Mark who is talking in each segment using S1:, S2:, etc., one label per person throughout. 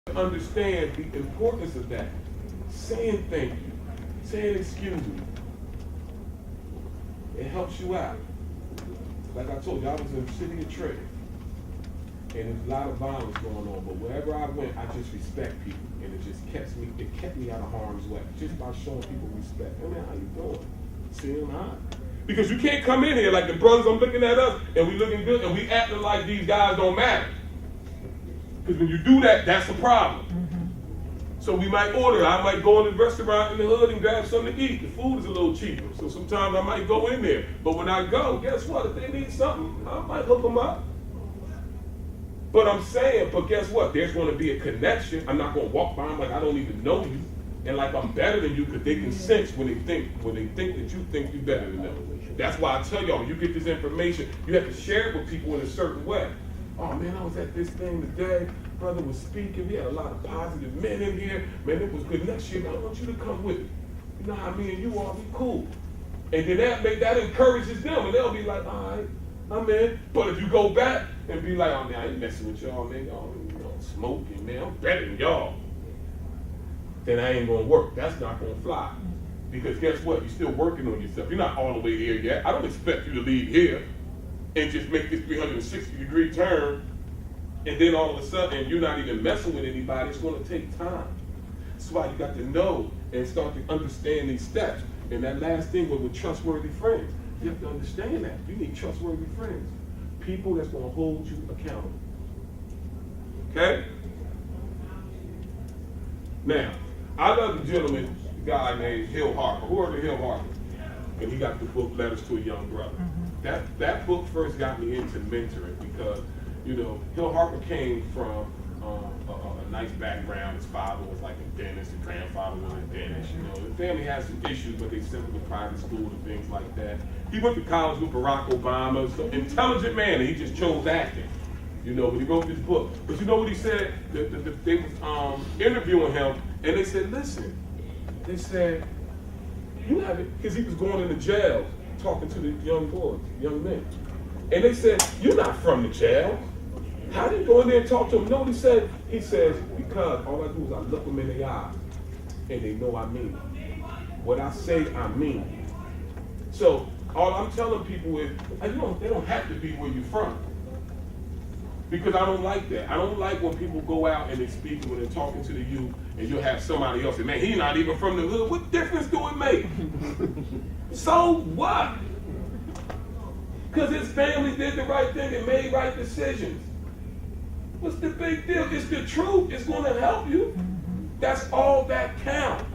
S1: Understand the importance of that. Saying thank you, saying excuse me, it helps you out. Like I told you, I was in the city of Trade, and there's a lot of violence going on, but wherever I went, I just respect people, and it kept me out of harm's way, just by showing people respect. Hey man, how you doing? See them, hi. Because you can't come in here like the brothers are looking at us, and we looking good, and we acting like these guys don't matter. Because when you do that, that's a problem. So we might order. I might go in the restaurant in the hood and grab something to eat. The food is a little cheaper, so sometimes I might go in there. But when I go, guess what? If they need something, I might hook them up. But I'm saying, but guess what? There's going to be a connection. I'm not going to walk by them like I don't even know you, and like I'm better than you, because they can sense when they think that you think you're better than them. That's why I tell y'all, when you get this information, you have to share it with people in a certain way. Oh man, I was at this thing today. Brother was speaking. We had a lot of positive men in here. Man, it was good. Next year, I want you to come with me. You know how me and you are. We cool. And then that encourages them, and they'll be like, all right, I'm in. But if you go back and be like, oh man, I ain't messing with y'all, man. Y'all smoking, man. I'm better than y'all. Then I ain't gonna work. That's not gonna fly. Because guess what? You're still working on yourself. You're not all the way here yet. I don't expect you to leave here and just make this 360-degree turn, and then all of a sudden you're not even messing with anybody. It's going to take time. That's why you got to know and start to understand these steps. And that last thing with trustworthy friends, you have to understand that. You need trustworthy friends. People that's going to hold you accountable. Okay? Now, I love the gentleman, a guy named Hill Harper. Who heard of Hill Harper? And he got the book Letters to a Young Brother. That book first got me into mentoring because, Hill Harper came from a nice background. His father was like a dentist, his grandfather was a dentist. The family had some issues, but they sent him to private school and things like that. He went to college with Barack Obama. So intelligent man, and he just chose acting. But he wrote this book. But you know what he said? They was interviewing him, and they said, listen, they said, you have it, because he was going into jail talking to the young boys, young men. And they said, you're not from the jail. How do you go in there and talk to them? No, he said, because all I do is I look them in the eyes, and they know I mean it. What I say, I mean. So all I'm telling people is, they don't have to be where you're from. Because I don't like that. I don't like when people go out and they speak when they're talking to the youth, and you'll have somebody else, and man, he's not even from the hood. What difference do it make? So what? Because his family did the right thing and made right decisions. What's the big deal? It's the truth. It's going to help you. That's all that counts.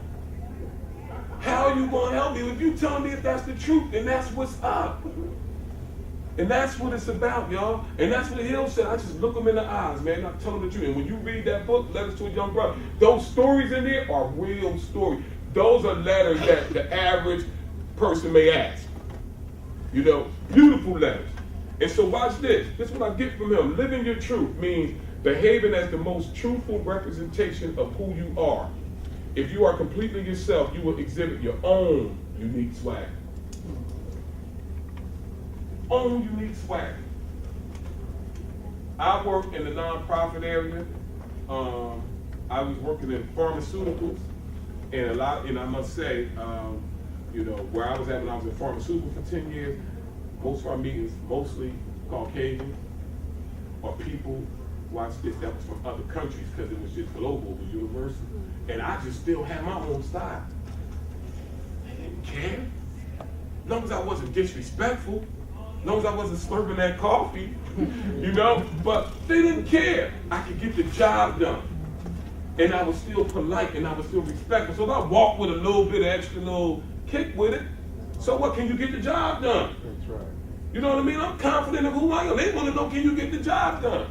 S1: How are you going to help me? If you tell me if that's the truth, then that's what's up. And that's what it's about, y'all. And that's what Hill said. I just look them in the eyes, man. I tell them the truth. And when you read that book, Letters to a Young Brother, those stories in there are real stories. Those are letters that the average person may ask. Beautiful letters. And so watch this. This is what I get from him. Living your truth means behaving as the most truthful representation of who you are. If you are completely yourself, you will exhibit your own unique swag. Own unique swag. I work in the nonprofit area. I was working in pharmaceuticals, and I must say, where I was at when I was in pharmaceuticals for 10 years, most of our meetings, mostly Caucasian, or people, watch this, that was from other countries, because it was just global, it was universal. And I just still had my own style. They didn't care. As long as I wasn't disrespectful, as long as I wasn't slurping that coffee, but they didn't care. I could get the job done. And I was still polite and I was still respectful. So if I walked with a little bit of extra little kick with it, so what, can you get the job done?
S2: That's right.
S1: You know what I mean? I'm confident of who I am. They want to know, can you get the job done?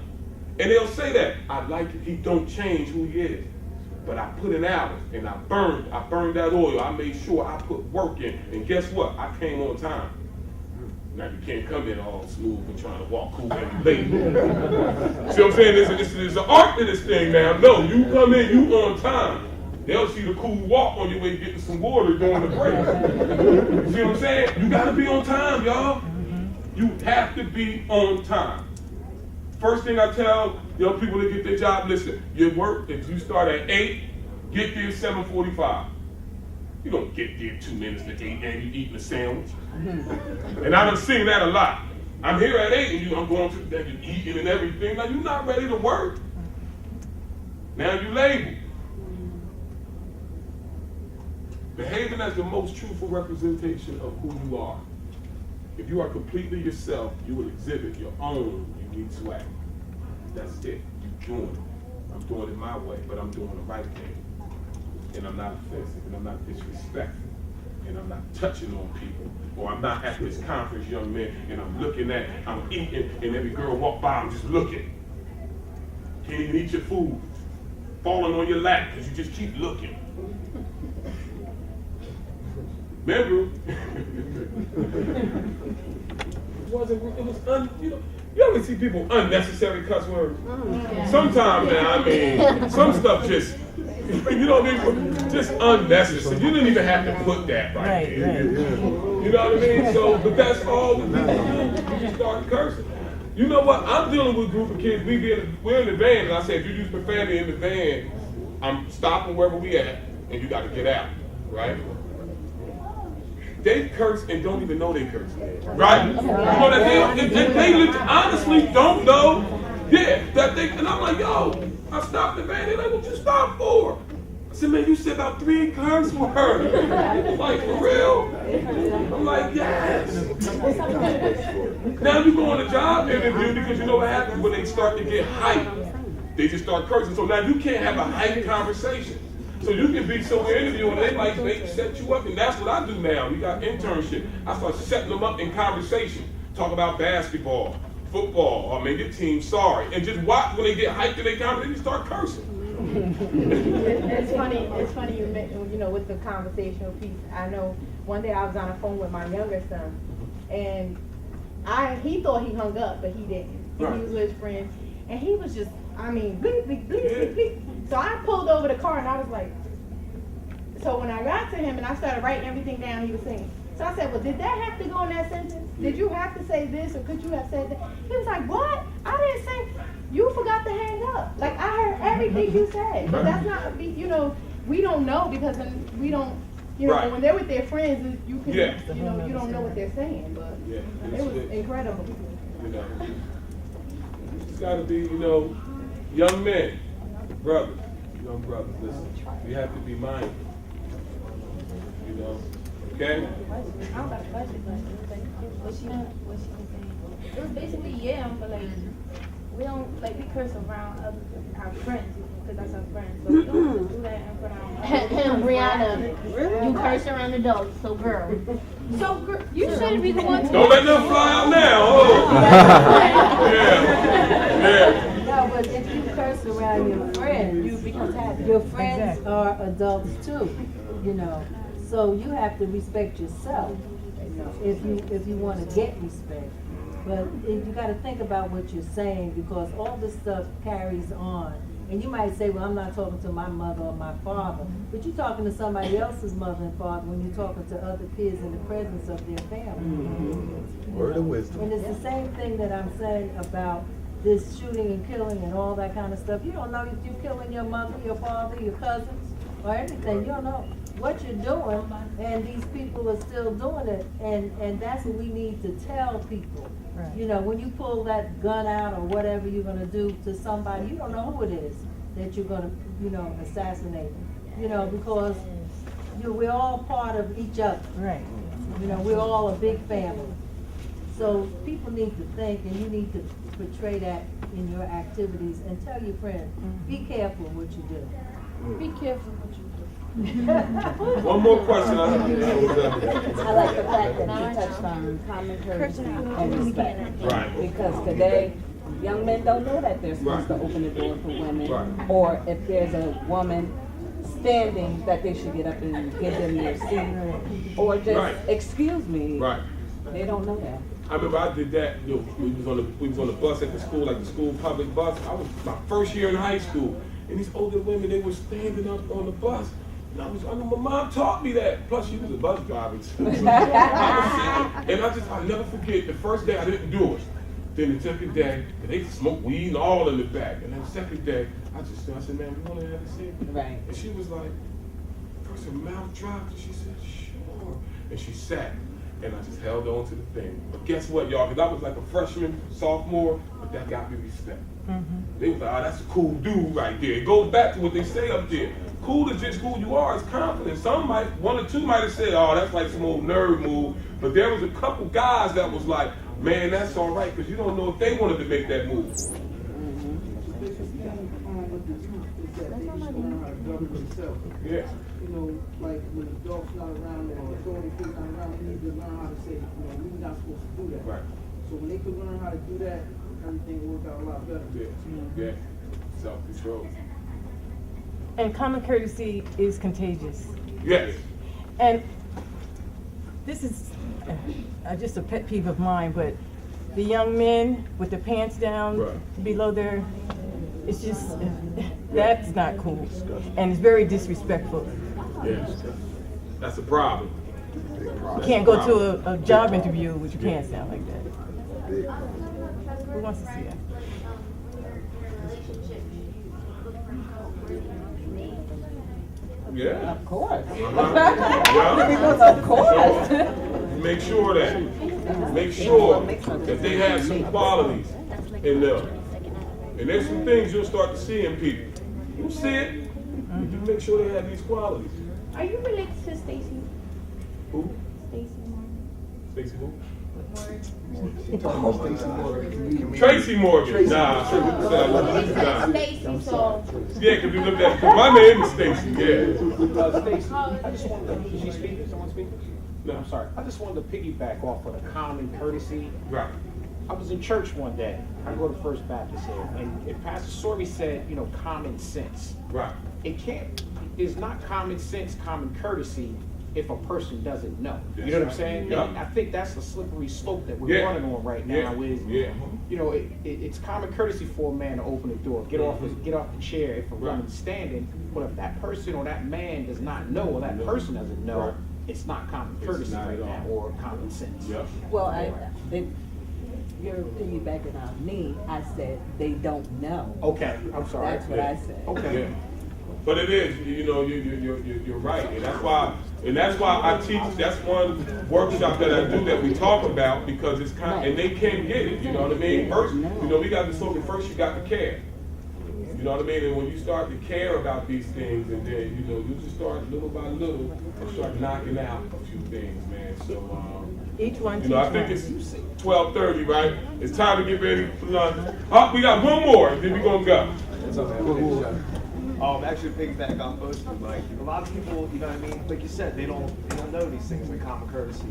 S1: And they'll say that. I like it. He don't change who he is. But I put in hours and I burned that oil. I made sure I put work in. And guess what? I came on time. Now you can't come in all smooth and trying to walk cool and late. See what I'm saying? There's an art to this thing now. No, you come in, you on time. They'll see the cool walk on your way getting some water during the break. You see what I'm saying? You gotta be on time, y'all. You have to be on time. First thing I tell young people to get their job, listen, your work, if you start at 8, get there 7:45. You don't get there 2 minutes to 8 and you eating a sandwich. And I done seen that a lot. I'm here at 8 and I'm going to then you eating and everything. Now you're not ready to work. Now you labeled. Behaving as the most truthful representation of who you are. If you are completely yourself, you will exhibit your own unique swag. That's it. You're doing it. I'm doing it my way, but I'm doing the right thing. And I'm not offensive, and I'm not disrespectful, and I'm not touching on people. Or I'm not at this conference, young man, and I'm eating, and every girl walk by, I'm just looking. Can't even eat your food. Falling on your lap, because you just keep looking. Remember, you ever see people unnecessary cuss words? Sometimes, man, I mean, some stuff just, you know what I mean, just unnecessary. You didn't even have to put that right there. You know what I mean? So, but that's all the people do. You just start cursing. You know what? I'm dealing with a group of kids. We're in the van, and I say, if you use profanity in the van, I'm stopping wherever we at, and you got to get out, right? They curse and don't even know they curse, right? You know that they honestly don't know, that they. And I'm like, yo, I stopped the van. They're like, what you stop for? I said, man, you said about 3 curse words. I'm like, for real? I'm like, yes. Now you go on a job interview because you know what happens when they start to get hyped. They just start cursing. So now you can't have a hyped conversation. So you can be somewhere interviewing and they set you up, and that's what I do now. We got internship. I start setting them up in conversation. Talk about basketball, football, or maybe a team, sorry. And just watch when they get hyped in their conversation, they start cursing.
S2: It's funny you know, with the conversational piece. I know one day I was on the phone with my younger son, and he thought he hung up, but he didn't. Right. He was with his friends, and he was just, bleep, bleep, bleep, bleep, bleep. So I pulled over the car and I was like, so when I got to him and I started writing everything down he was saying, so I said, well, did that have to go in that sentence? Did you have to say this or could you have said that? He was like, what? I didn't say, you forgot to hang up. Like, I heard everything you said. But that's not, you know, we don't know because we don't, you know, right. When they're with their friends, you can, you know, you don't know what they're saying. But it was incredible.
S1: You know, it's got to be, you know, young men. Brothers, young brothers, listen, we have to be mindful, you know, okay?
S3: I don't got a question, but what she was saying, it was basically, but like, we don't, like, we curse around our friends, because that's our friends, so we don't do that in front of our
S4: Brianna, you curse around adults, so girl.
S3: So, girl, you shouldn't be the one to.
S1: Don't let them fly out now, yeah.
S5: No, but if you curse around your friends, your friends are adults too, you know. So you have to respect yourself if you want to get respect. But you got to think about what you're saying because all this stuff carries on. And you might say, well, I'm not talking to my mother or my father, but you're talking to somebody else's mother and father when you're talking to other kids in the presence of their family.
S6: Word of wisdom.
S5: And it's the same thing that I'm saying about this shooting and killing and all that kind of stuff. You don't know if you're killing your mother, your father, your cousins, or anything. You don't know what you're doing, and these people are still doing it. And that's what we need to tell people. Right. You know, when you pull that gun out or whatever you're going to do to somebody, you don't know who it is that you're going to, you know, assassinate. You know, because we're all part of each other. Right. You know, we're all a big family. So people need to think, and you need to portray that in your activities and tell your friends, be careful what you do.
S3: Be careful what you do.
S1: One more question. I
S7: like the fact that you touched on common courtesy and respect.
S1: Right.
S7: Because today, young men don't know that they're supposed to open the door for women. Right. Or if there's a woman standing, that they should get up and give them their seat. Or just, excuse me.
S1: Right.
S7: They don't know that.
S1: I remember I did that. You know, we was on the bus at the school, like the school public bus. I was my first year in high school, and these older women, they were standing up on the bus. And I know my mom taught me that. Plus, she was a bus driver too. So and I'll never forget the first day I didn't do it. Then the second day, and they smoke weed and all in the back. And then the second day, I said, man, we want to have a seat.
S7: Right.
S1: And she was like, first her mouth dropped, and she said, sure. And she sat, and I just held on to the thing. But guess what, y'all? Because I was like a freshman, sophomore, but that got me respect. They was like, oh, that's a cool dude right there. It goes back to what they say up there. Cool is just who you are, it's confidence. One or two might have said, oh, that's like some old nerd move. But there was a couple guys that was like, man, that's all right, because you don't know if they wanted to make that move. Yeah.
S8: You know, like when the dog's not around or the authority figure not around, they need to learn how to say, we're not supposed to do that.
S1: Right.
S8: So when they can learn how to do that, everything will work out a lot better.
S1: Yeah. Self-control.
S5: And common courtesy is contagious.
S1: Yes.
S5: And this is just a pet peeve of mine, but the young men with their pants down below their, it's just, that's not cool. And it's very disrespectful.
S1: Yes. That's a problem.
S5: You can't go to a job interview with your pants down like that. Who wants to see that?
S1: Yeah.
S7: Of course.
S1: Yeah.
S7: Because of course.
S1: Make sure that they have some qualities in them. And there's some things you'll start to see in people. You'll see it. You make sure they have these qualities.
S3: Are you related to Stacey?
S1: Who?
S3: Stacey Morgan.
S1: Stacey who?
S3: Morgan.
S1: Tracy Morgan. Nah.
S3: Stacey, so.
S1: Yeah, because you looked at my name is Stacey. Yeah.
S9: Stacey, I just wanted to, did she speak? Did someone speak?
S1: No.
S9: I'm sorry. I just wanted to piggyback off of the common courtesy.
S1: Right.
S9: I was in church one day. I go to First Baptist here, and Pastor Sorby said, common sense.
S1: Right.
S9: It's not common sense, common courtesy if a person doesn't know.
S1: That's
S9: You know what I'm
S1: right.
S9: saying?
S1: Yeah.
S9: And I think that's the slippery slope that we're running on right now. It's common courtesy for a man to open the door, get off the chair if a woman's standing. But if that person or that man does not know, or that person doesn't know, it's not common courtesy right now, or common sense.
S1: Yeah.
S7: Well, if you're piggybacking on me, I said they don't know.
S9: Okay, I'm sorry.
S7: That's what I said.
S9: Okay.
S1: Yeah. But it is, you're right, and that's why I teach. That's one workshop that I do that we talk about, because it's and they can't get it. You know what I mean? First, we got to slogan. First, you got to care. You know what I mean? And when you start to care about these things, and then you just start little by little and start knocking out a few things, man. So.
S5: Each one.
S1: I think it's 12:30, right? It's time to get ready for lunch. We got one more, and then we're gonna go.
S10: What's up, man? Actually, piggyback on both of them. Like a lot of people, you know what I mean? Like you said, they don't know these things like common courtesy.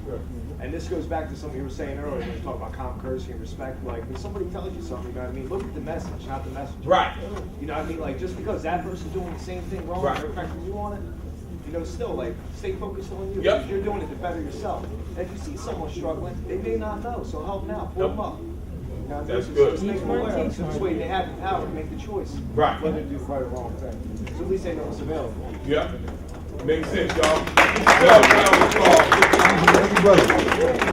S10: And this goes back to something you were saying earlier when you talk about common courtesy and respect. Like when somebody tells you something, you know what I mean? Look at the message, not the message.
S1: Right.
S10: You know what I mean? Like just because that person's doing the same thing wrong, or affecting you on it, still like stay focused on you.
S1: Yep.
S10: You're doing it to better yourself. And if you see someone struggling, they may not know, so help them out, pull them up.
S1: That's good.
S10: Just make them aware. This way they have the power to make the choice.
S1: Right.
S10: Whether to do the right or wrong thing. So at least they know what's available.
S1: Yeah. Makes sense, y'all.
S6: Thank you, brother.